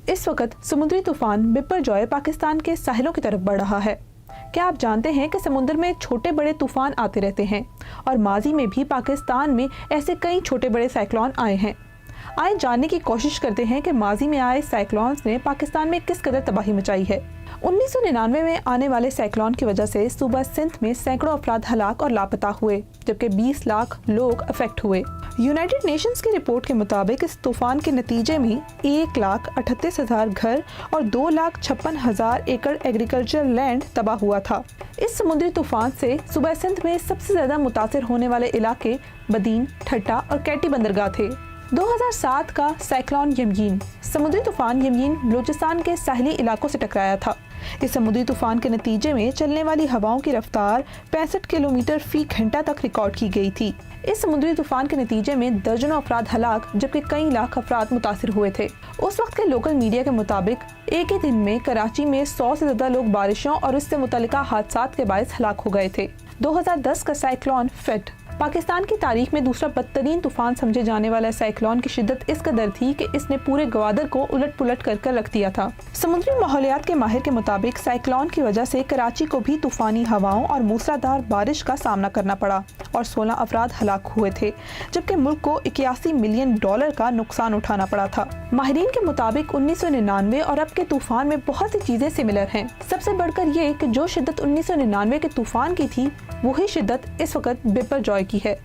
इस वक्त समुद्री तूफान बिपरजॉय पाकिस्तान के साहिलों की तरफ बढ़ रहा है। क्या आप जानते हैं कि समुद्र में छोटे बड़े तूफान आते रहते हैं और माजी में भी पाकिस्तान में ऐसे कई छोटे बड़े साइक्लोन आए हैं। आइए जानने की कोशिश करते हैं कि माजी में आए साइक्लोन्स ने पाकिस्तान में किस कदर तबाही मचाई है। 1999 में आने वाले साइक्लोन की वजह से सूबा सिंध में सैकड़ों अफराद हलाक और लापता हुए, जबकि 20 लाख लोग अफेक्ट हुए। यूनाइटेड नेशंस की रिपोर्ट के मुताबिक इस तूफान के नतीजे में 1,38,000 घर और 2,56,000 एकड़ एग्रीकल्चर लैंड तबाह हुआ था। इस समुद्री तूफान से सूबा सिंध में सबसे ज्यादा मुतासिर होने वाले इलाके बदीन, ठट्टा और कैटी बंदरगाह थे। 2007 का साइक्लोन यमगीन समुद्री तूफान यमगीन बलूचिस्तान के साहिली इलाकों से टकराया था। इस समुद्री तूफान के नतीजे में चलने वाली हवाओं की रफ्तार 65 किलोमीटर फी घंटा तक रिकॉर्ड की गई थी। इस समुद्री तूफान के नतीजे में दर्जनों अफराद हलाक जबकि कई लाख अफराद मुतासिर हुए थे। उस वक्त के लोकल मीडिया के मुताबिक एक ही दिन में कराची में 100 से ज्यादा लोग बारिशों और इससे मुतल्लिका हादसात के बायस हलाक हो गए थे। 2010 का साइक्लोन फेट पाकिस्तान की तारीख में दूसरा बदतरीन तूफान समझे जाने वाला साइक्लोन की शिद्दत इस कदर थी कि इसने पूरे गवादर को उलट पुलट कर रख दिया था। समुद्री माहौलियात के माहिर के मुताबिक साइक्लोन की वजह से कराची को भी तूफानी हवाओं और मूसलाधार बारिश का सामना करना पड़ा और 16 अफराद हलाक हुए थे, जबकि मुल्क को $81 मिलियन का नुकसान उठाना पड़ा था। माहिरीन के मुताबिक 1999 और अब के तूफान में बहुत सी चीजें सिमिलर हैं। सबसे बढ़कर ये कि जो शिद्दत 1999 के तूफान की थी वही शिद्दत इस वक्त बिपरजॉय की है।